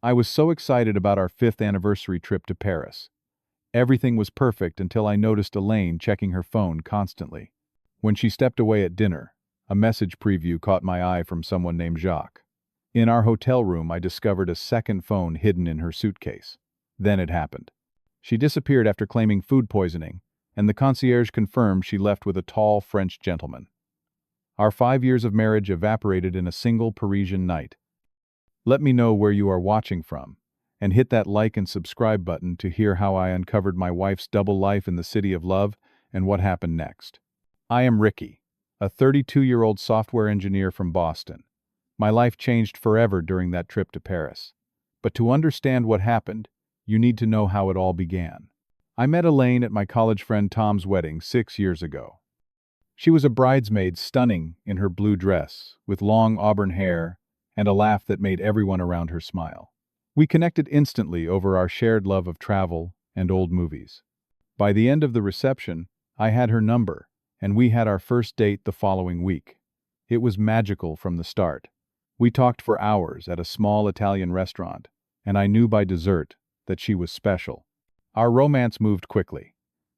I was so excited about our 5th anniversary trip to Paris. Everything was perfect until I noticed Elaine checking her phone constantly. When she stepped away at dinner, a message preview caught my eye from someone named Jacques. In our hotel room, I discovered a second phone hidden in her suitcase. Then it happened. She disappeared after claiming food poisoning, and the concierge confirmed she left with a tall French gentleman. Our 5 years of marriage evaporated in a single Parisian night. Let me know where you are watching from, and hit that like and subscribe button to hear how I uncovered my wife's double life in the city of love and what happened next. I am Ricky, a 32-year-old software engineer from Boston. My life changed forever during that trip to Paris. But to understand what happened, you need to know how it all began. I met Elaine at my college friend Tom's wedding 6 years ago. She was a bridesmaid, stunning in her blue dress, with long auburn hair and a laugh that made everyone around her smile. We connected instantly over our shared love of travel and old movies. By the end of the reception, I had her number, and we had our first date the following week. It was magical from the start. We talked for hours at a small Italian restaurant, and I knew by dessert that she was special. Our romance moved quickly.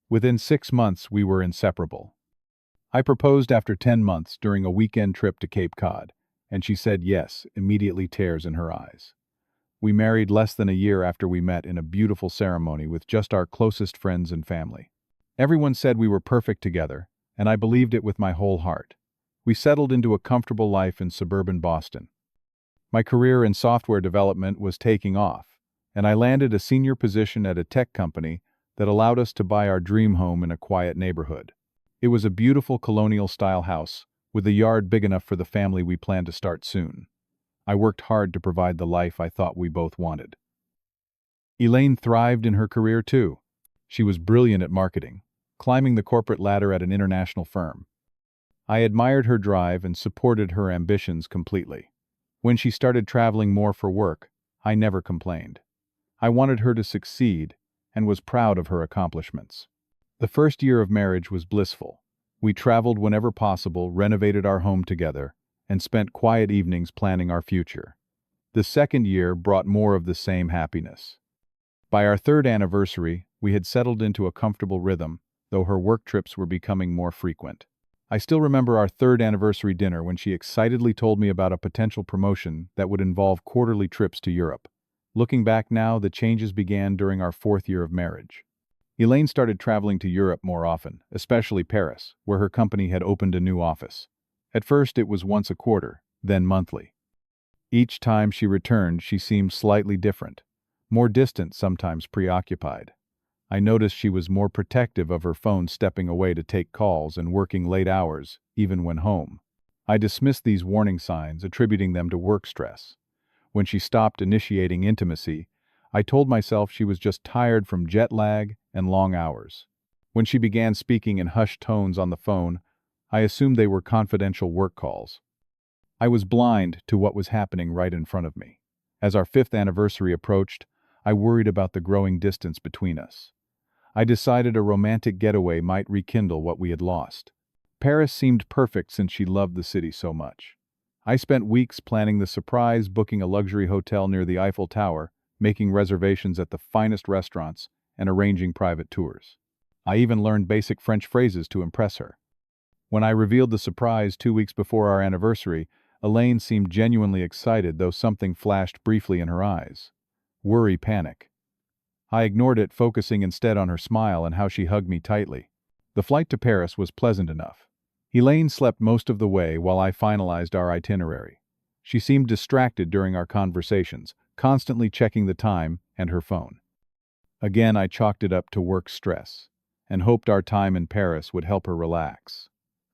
Within 6 months, we were inseparable. I proposed after 10 months during a weekend trip to Cape Cod, and she said yes, immediately, tears in her eyes. We married less than a year after we met in a beautiful ceremony with just our closest friends and family. Everyone said we were perfect together, and I believed it with my whole heart. We settled into a comfortable life in suburban Boston. My career in software development was taking off, and I landed a senior position at a tech company that allowed us to buy our dream home in a quiet neighborhood. It was a beautiful colonial-style house, with a yard big enough for the family we planned to start soon. I worked hard to provide the life I thought we both wanted. Elaine thrived in her career too. She was brilliant at marketing, climbing the corporate ladder at an international firm. I admired her drive and supported her ambitions completely. When she started traveling more for work, I never complained. I wanted her to succeed and was proud of her accomplishments. The first year of marriage was blissful. We traveled whenever possible, renovated our home together, and spent quiet evenings planning our future. The second year brought more of the same happiness. By our 3rd anniversary, we had settled into a comfortable rhythm, though her work trips were becoming more frequent. I still remember our 3rd anniversary dinner when she excitedly told me about a potential promotion that would involve quarterly trips to Europe. Looking back now, the changes began during our 4th year of marriage. Elaine started traveling to Europe more often, especially Paris, where her company had opened a new office. At first it was once a quarter, then monthly. Each time she returned, she seemed slightly different, more distant, sometimes preoccupied. I noticed she was more protective of her phone, stepping away to take calls and working late hours, even when home. I dismissed these warning signs, attributing them to work stress. When she stopped initiating intimacy, I told myself she was just tired from jet lag and long hours. When she began speaking in hushed tones on the phone, I assumed they were confidential work calls. I was blind to what was happening right in front of me. As our 5th anniversary approached, I worried about the growing distance between us. I decided a romantic getaway might rekindle what we had lost. Paris seemed perfect since she loved the city so much. I spent weeks planning the surprise, booking a luxury hotel near the Eiffel Tower, making reservations at the finest restaurants, and arranging private tours. I even learned basic French phrases to impress her. When I revealed the surprise 2 weeks before our anniversary, Elaine seemed genuinely excited, though something flashed briefly in her eyes. Worry, panic. I ignored it, focusing instead on her smile and how she hugged me tightly. The flight to Paris was pleasant enough. Elaine slept most of the way while I finalized our itinerary. She seemed distracted during our conversations, constantly checking the time and her phone. Again, I chalked it up to work stress, and hoped our time in Paris would help her relax.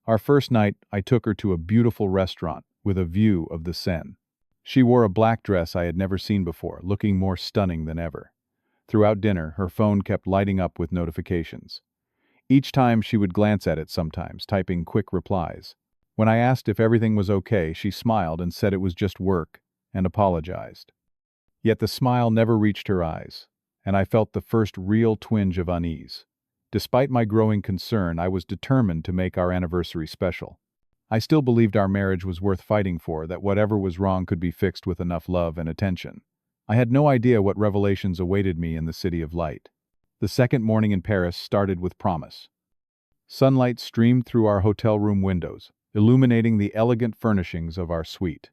Our first night, I took her to a beautiful restaurant with a view of the Seine. She wore a black dress I had never seen before, looking more stunning than ever. Throughout dinner, her phone kept lighting up with notifications. Each time she would glance at it, sometimes typing quick replies. When I asked if everything was okay, she smiled and said it was just work, and apologized. Yet the smile never reached her eyes, and I felt the first real twinge of unease. Despite my growing concern, I was determined to make our anniversary special. I still believed our marriage was worth fighting for, that whatever was wrong could be fixed with enough love and attention. I had no idea what revelations awaited me in the city of light. The second morning in Paris started with promise. Sunlight streamed through our hotel room windows, illuminating the elegant furnishings of our suite.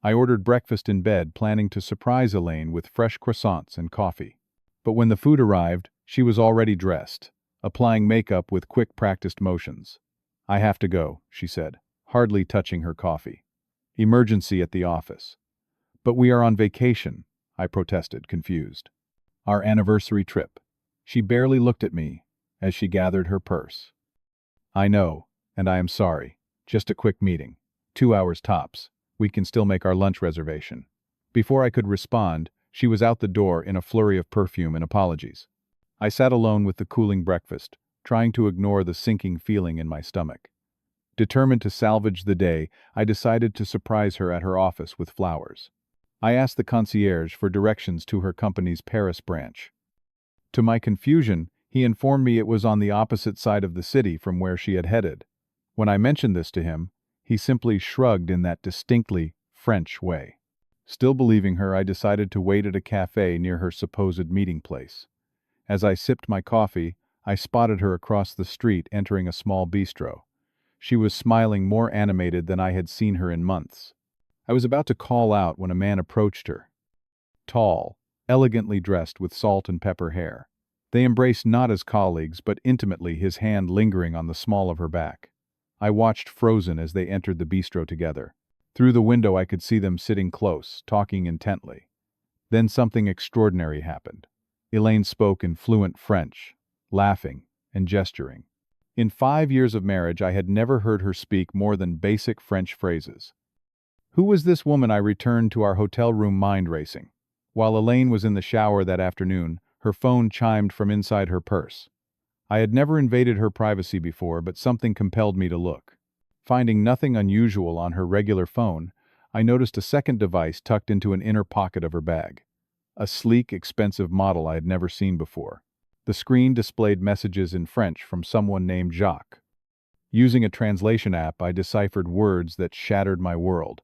I ordered breakfast in bed, planning to surprise Elaine with fresh croissants and coffee. But when the food arrived, she was already dressed, applying makeup with quick practiced motions. "I have to go," she said, hardly touching her coffee. "Emergency at the office." "But we are on vacation," I protested, confused. "Our anniversary trip." She barely looked at me as she gathered her purse. "I know, and I am sorry. Just a quick meeting. 2 hours tops. We can still make our lunch reservation." Before I could respond, she was out the door in a flurry of perfume and apologies. I sat alone with the cooling breakfast, trying to ignore the sinking feeling in my stomach. Determined to salvage the day, I decided to surprise her at her office with flowers. I asked the concierge for directions to her company's Paris branch. To my confusion, he informed me it was on the opposite side of the city from where she had headed. When I mentioned this to him, he simply shrugged in that distinctly French way. Still believing her, I decided to wait at a café near her supposed meeting place. As I sipped my coffee, I spotted her across the street entering a small bistro. She was smiling more animated than I had seen her in months. I was about to call out when a man approached her. Tall, elegantly dressed with salt and pepper hair. They embraced not as colleagues, but intimately, his hand lingering on the small of her back. I watched frozen as they entered the bistro together. Through the window I could see them sitting close, talking intently. Then something extraordinary happened. Elaine spoke in fluent French, laughing and gesturing. In 5 years of marriage, I had never heard her speak more than basic French phrases. Who was this woman? I returned to our hotel room, mind racing. While Elaine was in the shower that afternoon, her phone chimed from inside her purse. I had never invaded her privacy before, but something compelled me to look. Finding nothing unusual on her regular phone, I noticed a second device tucked into an inner pocket of her bag. A sleek, expensive model I had never seen before. The screen displayed messages in French from someone named Jacques. Using a translation app, I deciphered words that shattered my world.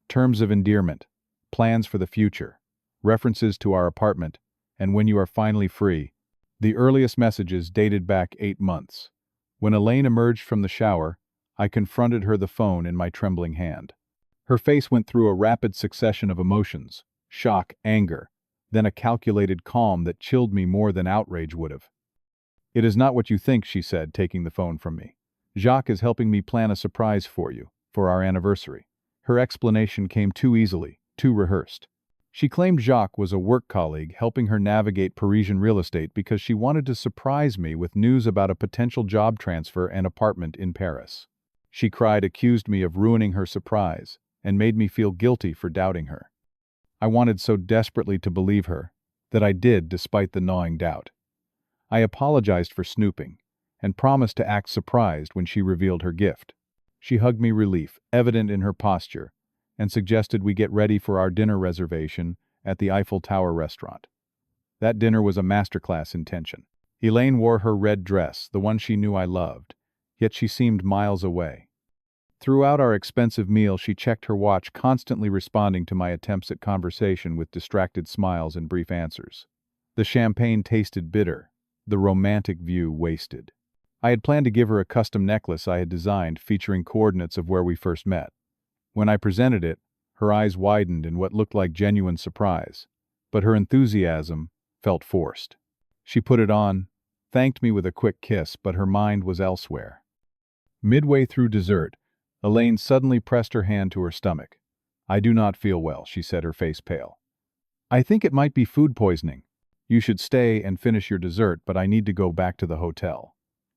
Terms of endearment, plans for the future, references to our apartment, and when you are finally free. The earliest messages dated back 8 months. When Elaine emerged from the shower, I confronted her, the phone in my trembling hand. Her face went through a rapid succession of emotions: shock, anger, then a calculated calm that chilled me more than outrage would have. "It is not what you think," she said, taking the phone from me. "Jacques is helping me plan a surprise for you, for our anniversary." Her explanation came too easily, too rehearsed. She claimed Jacques was a work colleague helping her navigate Parisian real estate because she wanted to surprise me with news about a potential job transfer and apartment in Paris. She cried, accused me of ruining her surprise, and made me feel guilty for doubting her. I wanted so desperately to believe her that I did, despite the gnawing doubt. I apologized for snooping and promised to act surprised when she revealed her gift. She hugged me, relief evident in her posture, and suggested we get ready for our dinner reservation at the Eiffel Tower restaurant. That dinner was a masterclass in tension. Elaine wore her red dress, the one she knew I loved, yet she seemed miles away. Throughout our expensive meal, she checked her watch, constantly responding to my attempts at conversation with distracted smiles and brief answers. The champagne tasted bitter, the romantic view wasted. I had planned to give her a custom necklace I had designed featuring coordinates of where we first met. When I presented it, her eyes widened in what looked like genuine surprise, but her enthusiasm felt forced. She put it on, thanked me with a quick kiss, but her mind was elsewhere. Midway through dessert, Elaine suddenly pressed her hand to her stomach. "I do not feel well," she said, her face pale. "I think it might be food poisoning. You should stay and finish your dessert, but I need to go back to the hotel."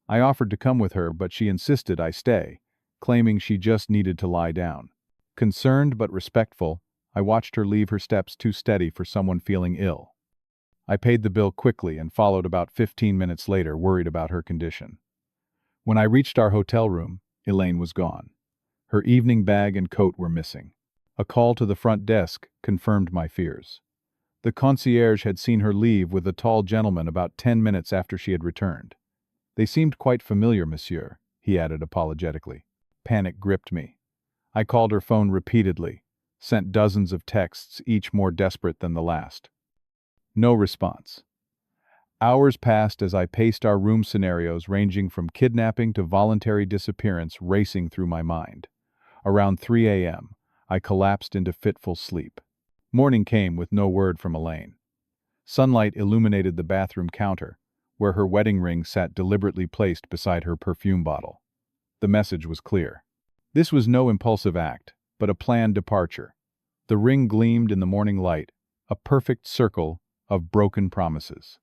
I offered to come with her, but she insisted I stay, claiming she just needed to lie down. Concerned but respectful, I watched her leave, her steps too steady for someone feeling ill. I paid the bill quickly and followed about 15 minutes later, worried about her condition. When I reached our hotel room, Elaine was gone. Her evening bag and coat were missing. A call to the front desk confirmed my fears. The concierge had seen her leave with a tall gentleman about 10 minutes after she had returned. "They seemed quite familiar, monsieur," he added apologetically. Panic gripped me. I called her phone repeatedly, Sent dozens of texts, each more desperate than the last. No response. Hours passed as I paced our room scenarios ranging from kidnapping to voluntary disappearance racing through my mind. Around 3 a.m., I collapsed into fitful sleep. Morning came with no word from Elaine. Sunlight illuminated the bathroom counter, where her wedding ring sat deliberately placed beside her perfume bottle. The message was clear. This was no impulsive act, but a planned departure. The ring gleamed in the morning light, a perfect circle of broken promises.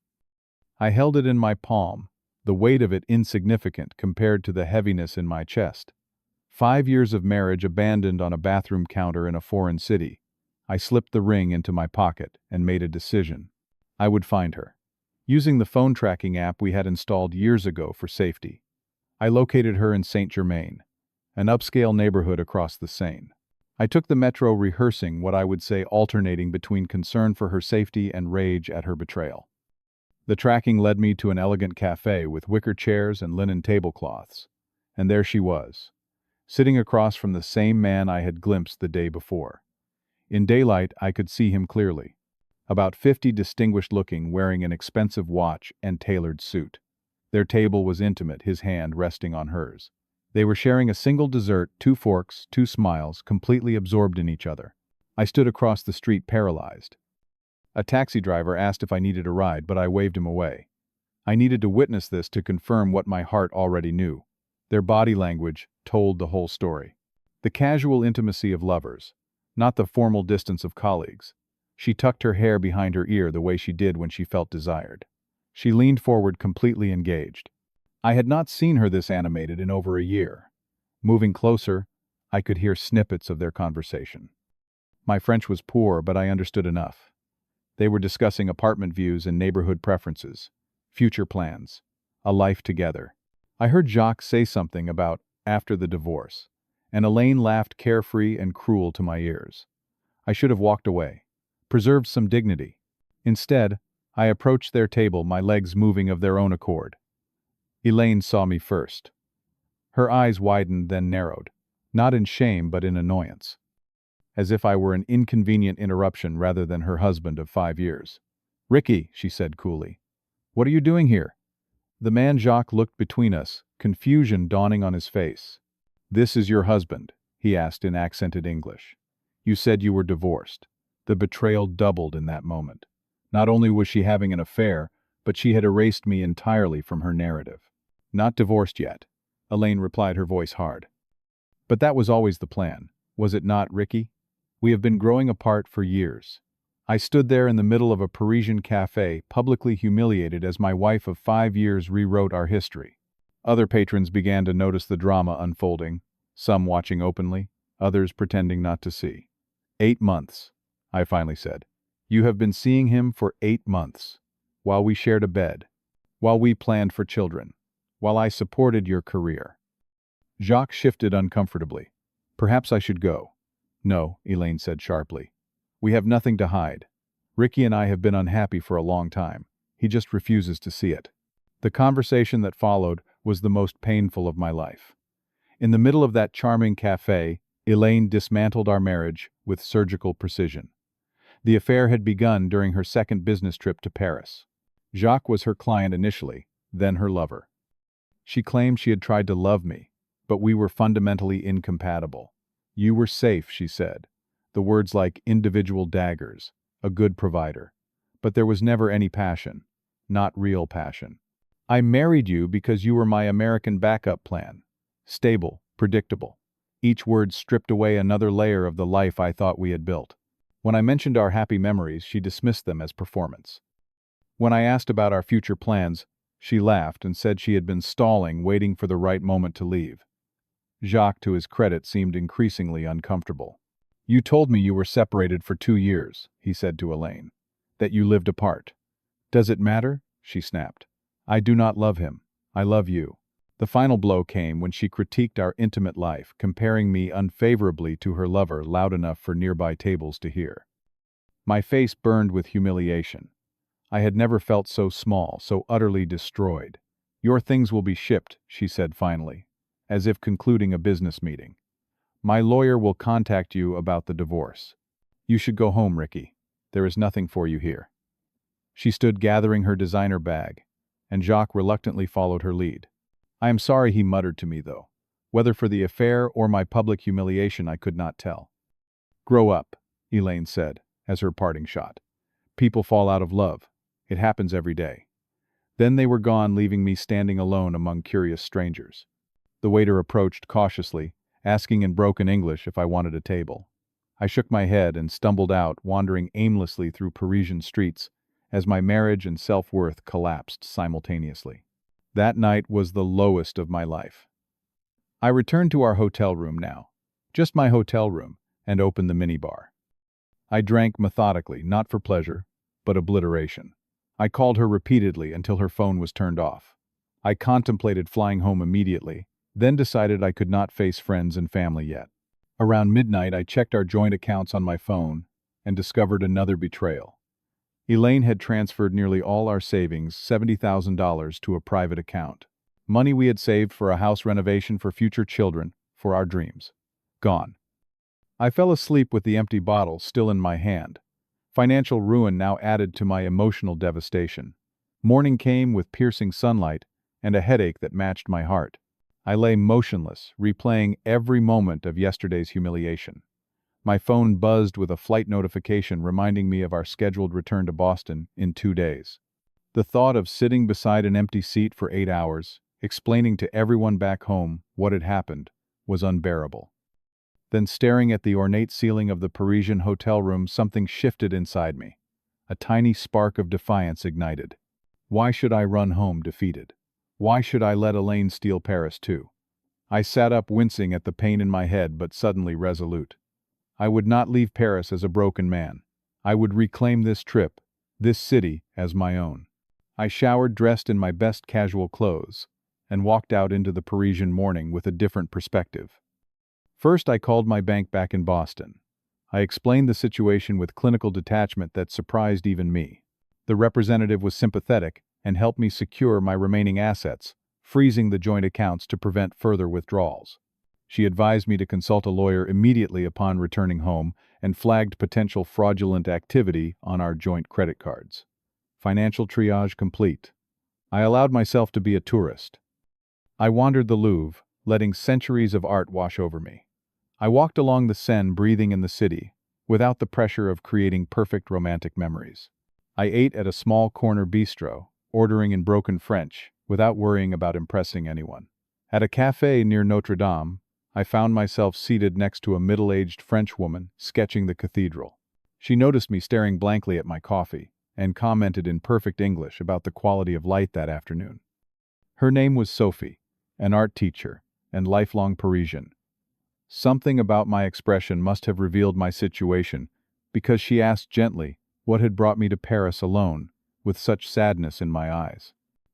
I held it in my palm, the weight of it insignificant compared to the heaviness in my chest. 5 years of marriage abandoned on a bathroom counter in a foreign city. I slipped the ring into my pocket and made a decision. I would find her. Using the phone tracking app we had installed years ago for safety, I located her in Saint-Germain, an upscale neighborhood across the Seine. I took the metro rehearsing what I would say alternating between concern for her safety and rage at her betrayal. The tracking led me to an elegant café with wicker chairs and linen tablecloths. And there she was, sitting across from the same man I had glimpsed the day before. In daylight, I could see him clearly. About 50, distinguished-looking, wearing an expensive watch and tailored suit. Their table was intimate, his hand resting on hers. They were sharing a single dessert, 2 forks, 2 smiles, completely absorbed in each other. I stood across the street paralyzed. A taxi driver asked if I needed a ride, but I waved him away. I needed to witness this to confirm what my heart already knew. Their body language told the whole story. The casual intimacy of lovers, not the formal distance of colleagues. She tucked her hair behind her ear the way she did when she felt desired. She leaned forward, completely engaged. I had not seen her this animated in over a year. Moving closer, I could hear snippets of their conversation. My French was poor, but I understood enough. They were discussing apartment views and neighborhood preferences, future plans, a life together. I heard Jacques say something about after the divorce, and Elaine laughed carefree and cruel to my ears. I should have walked away, preserved some dignity. Instead, I approached their table, my legs moving of their own accord. Elaine saw me first. Her eyes widened, then narrowed, not in shame but in annoyance, as if I were an inconvenient interruption rather than her husband of 5 years. "Ricky," she said coolly, "what are you doing here?" The man Jacques looked between us, confusion dawning on his face. "This is your husband?" he asked in accented English. "You said you were divorced." The betrayal doubled in that moment. Not only was she having an affair, but she had erased me entirely from her narrative. "Not divorced yet," Elaine replied, her voice hard. "But that was always the plan, was it not, Ricky? We have been growing apart for years." I stood there in the middle of a Parisian café, publicly humiliated as my wife of 5 years rewrote our history. Other patrons began to notice the drama unfolding, some watching openly, others pretending not to see. 8 months, I finally said. "You have been seeing him for 8 months, while we shared a bed, while we planned for children, while I supported your career." Jacques shifted uncomfortably. "Perhaps I should go." "No," Elaine said sharply. "We have nothing to hide. Ricky and I have been unhappy for a long time. He just refuses to see it." The conversation that followed was the most painful of my life. In the middle of that charming café, Elaine dismantled our marriage with surgical precision. The affair had begun during her second business trip to Paris. Jacques was her client initially, then her lover. She claimed she had tried to love me, but we were fundamentally incompatible. "You were safe," she said. The words like individual daggers, a good provider. But there was never any passion, not real passion. "I married you because you were my American backup plan. Stable, predictable." Each word stripped away another layer of the life I thought we had built. When I mentioned our happy memories, she dismissed them as performance. When I asked about our future plans, she laughed and said she had been stalling, waiting for the right moment to leave. Jacques, to his credit, seemed increasingly uncomfortable. "You told me you were separated for 2 years, he said to Elaine. "That you lived apart." "Does it matter?" she snapped. "I do not love him. I love you." The final blow came when she critiqued our intimate life, comparing me unfavorably to her lover, loud enough for nearby tables to hear. My face burned with humiliation. I had never felt so small, so utterly destroyed. "Your things will be shipped," she said finally, as if concluding a business meeting. My lawyer will contact you about the divorce. You should go home, Ricky. There is nothing for you here." She stood gathering her designer bag, and Jacques reluctantly followed her lead. "I am sorry," he muttered to me, though. Whether for the affair or my public humiliation, I could not tell. "Grow up," Elaine said, as her parting shot. "People fall out of love. It happens every day." Then they were gone, leaving me standing alone among curious strangers. The waiter approached cautiously, asking in broken English if I wanted a table. I shook my head and stumbled out, wandering aimlessly through Parisian streets, as my marriage and self-worth collapsed simultaneously. That night was the lowest of my life. I returned to our hotel room now, just my hotel room, and opened the minibar. I drank methodically, not for pleasure, but obliteration. I called her repeatedly until her phone was turned off. I contemplated flying home immediately, then decided I could not face friends and family yet. Around midnight, I checked our joint accounts on my phone and discovered another betrayal. Elaine had transferred nearly all our savings, $70,000, to a private account. Money we had saved for a house renovation for future children, for our dreams. Gone. I fell asleep with the empty bottle still in my hand. Financial ruin now added to my emotional devastation. Morning came with piercing sunlight and a headache that matched my heart. I lay motionless, replaying every moment of yesterday's humiliation. My phone buzzed with a flight notification reminding me of our scheduled return to Boston in 2 days. The thought of sitting beside an empty seat for 8 hours, explaining to everyone back home what had happened, was unbearable. Then, staring at the ornate ceiling of the Parisian hotel room, something shifted inside me. A tiny spark of defiance ignited. Why should I run home defeated? Why should I let Elaine steal Paris too? I sat up, wincing at the pain in my head, but suddenly resolute. I would not leave Paris as a broken man. I would reclaim this trip, this city, as my own. I showered, dressed in my best casual clothes, and walked out into the Parisian morning with a different perspective. First, I called my bank back in Boston. I explained the situation with clinical detachment that surprised even me. The representative was sympathetic and helped me secure my remaining assets, freezing the joint accounts to prevent further withdrawals. She advised me to consult a lawyer immediately upon returning home and flagged potential fraudulent activity on our joint credit cards. Financial triage complete. I allowed myself to be a tourist. I wandered the Louvre, letting centuries of art wash over me. I walked along the Seine, breathing in the city, without the pressure of creating perfect romantic memories. I ate at a small corner bistro, ordering in broken French, without worrying about impressing anyone. At a café near Notre Dame, I found myself seated next to a middle-aged French woman sketching the cathedral. She noticed me staring blankly at my coffee and commented in perfect English about the quality of light that afternoon. Her name was Sophie, an art teacher and lifelong Parisian. Something about my expression must have revealed my situation, because she asked gently what had brought me to Paris alone, with such sadness in my eyes.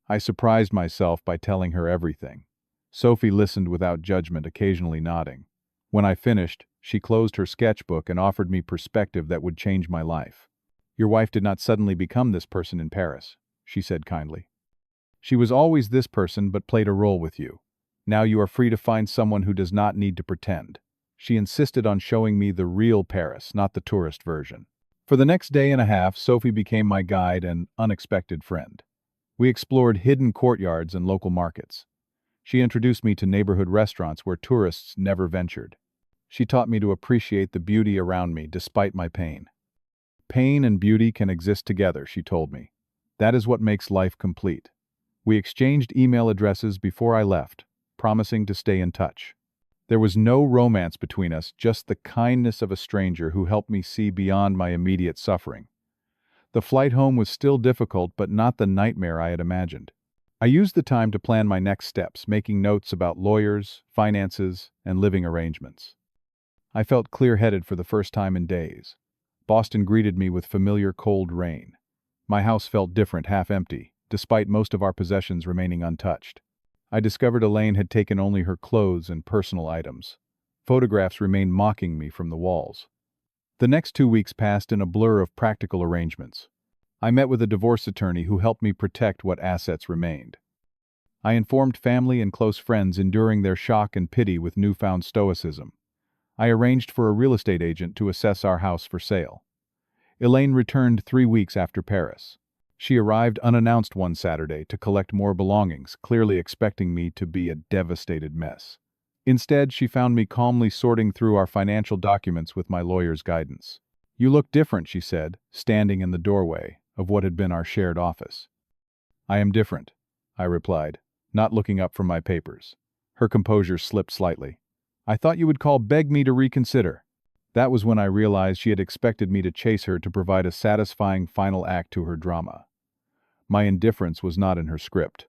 I surprised myself by telling her everything. Sophie listened without judgment, occasionally nodding. When I finished, she closed her sketchbook and offered me perspective that would change my life. "Your wife did not suddenly become this person in Paris," she said kindly. "She was always this person but played a role with you. Now you are free to find someone who does not need to pretend." She insisted on showing me the real Paris, not the tourist version. For the next day and a half, Sophie became my guide and unexpected friend. We explored hidden courtyards and local markets. She introduced me to neighborhood restaurants where tourists never ventured. She taught me to appreciate the beauty around me despite my pain. "Pain and beauty can exist together," she told me. "That is what makes life complete." We exchanged email addresses before I left, promising to stay in touch. There was no romance between us, just the kindness of a stranger who helped me see beyond my immediate suffering. The flight home was still difficult, but not the nightmare I had imagined. I used the time to plan my next steps, making notes about lawyers, finances, and living arrangements. I felt clear-headed for the first time in days. Boston greeted me with familiar cold rain. My house felt different, half empty, despite most of our possessions remaining untouched. I discovered Elaine had taken only her clothes and personal items. Photographs remained mocking me from the walls. The next 2 weeks passed in a blur of practical arrangements. I met with a divorce attorney who helped me protect what assets remained. I informed family and close friends, enduring their shock and pity with newfound stoicism. I arranged for a real estate agent to assess our house for sale. Elaine returned 3 weeks after Paris. She arrived unannounced one Saturday to collect more belongings, clearly expecting me to be a devastated mess. Instead, she found me calmly sorting through our financial documents with my lawyer's guidance. "You look different," she said, standing in the doorway of what had been our shared office. "I am different," I replied, not looking up from my papers. Her composure slipped slightly. "I thought you would beg me to reconsider." That was when I realized she had expected me to chase her to provide a satisfying final act to her drama. My indifference was not in her script.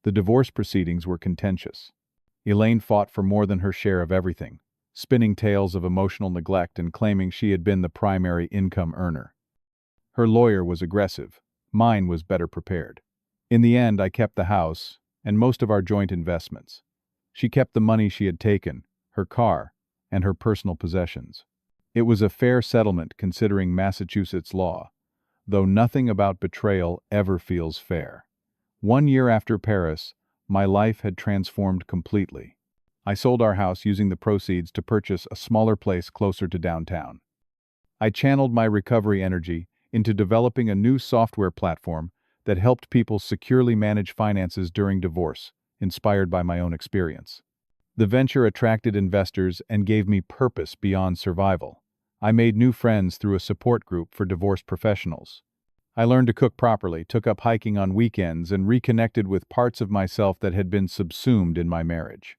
The divorce proceedings were contentious. Elaine fought for more than her share of everything, spinning tales of emotional neglect and claiming she had been the primary income earner. Her lawyer was aggressive. Mine was better prepared. In the end, I kept the house and most of our joint investments. She kept the money she had taken, her car, and her personal possessions. It was a fair settlement considering Massachusetts law, though nothing about betrayal ever feels fair. 1 year after Paris, my life had transformed completely. I sold our house using the proceeds to purchase a smaller place closer to downtown. I channeled my recovery energy into developing a new software platform that helped people securely manage finances during divorce, inspired by my own experience. The venture attracted investors and gave me purpose beyond survival. I made new friends through a support group for divorced professionals. I learned to cook properly, took up hiking on weekends, and reconnected with parts of myself that had been subsumed in my marriage.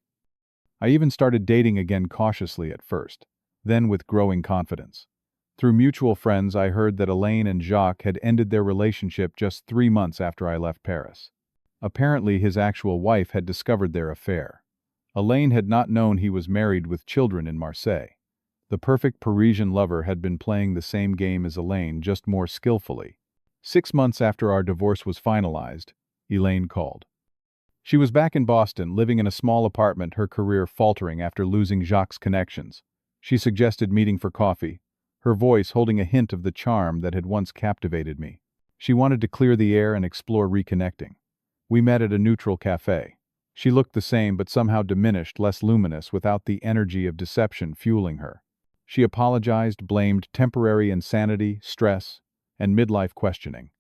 I even started dating again cautiously at first, then with growing confidence. Through mutual friends, I heard that Elaine and Jacques had ended their relationship just 3 months after I left Paris. Apparently, his actual wife had discovered their affair. Elaine had not known he was married with children in Marseille. The perfect Parisian lover had been playing the same game as Elaine, just more skillfully. 6 months after our divorce was finalized, Elaine called. She was back in Boston, living in a small apartment, her career faltering after losing Jacques' connections. She suggested meeting for coffee, her voice holding a hint of the charm that had once captivated me. She wanted to clear the air and explore reconnecting. We met at a neutral café. She looked the same but somehow diminished, less luminous, without the energy of deception fueling her. She apologized, blamed temporary insanity, stress, and midlife questioning.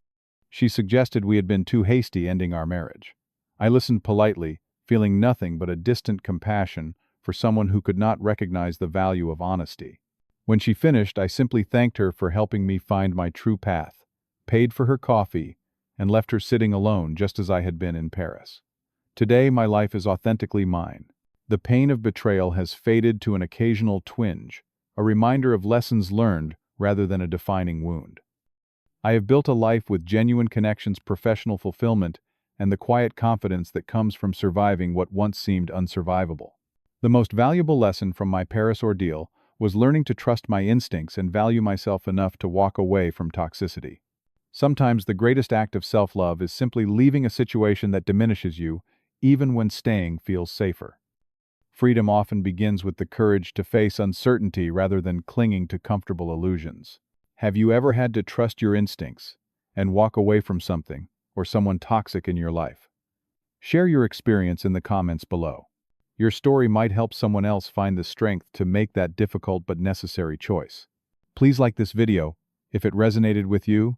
She suggested we had been too hasty ending our marriage. I listened politely, feeling nothing but a distant compassion for someone who could not recognize the value of honesty. When she finished, I simply thanked her for helping me find my true path, paid for her coffee, and left her sitting alone just as I had been in Paris. Today, my life is authentically mine. The pain of betrayal has faded to an occasional twinge, a reminder of lessons learned rather than a defining wound. I have built a life with genuine connections, professional fulfillment, and the quiet confidence that comes from surviving what once seemed unsurvivable. The most valuable lesson from my Paris ordeal was learning to trust my instincts and value myself enough to walk away from toxicity. Sometimes the greatest act of self-love is simply leaving a situation that diminishes you, even when staying feels safer. Freedom often begins with the courage to face uncertainty rather than clinging to comfortable illusions. Have you ever had to trust your instincts and walk away from something or someone toxic in your life? Share your experience in the comments below. Your story might help someone else find the strength to make that difficult but necessary choice. Please like this video if it resonated with you,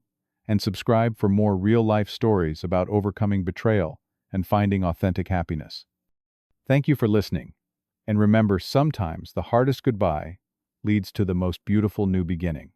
and subscribe for more real-life stories about overcoming betrayal and finding authentic happiness. Thank you for listening, and remember, sometimes the hardest goodbye leads to the most beautiful new beginning.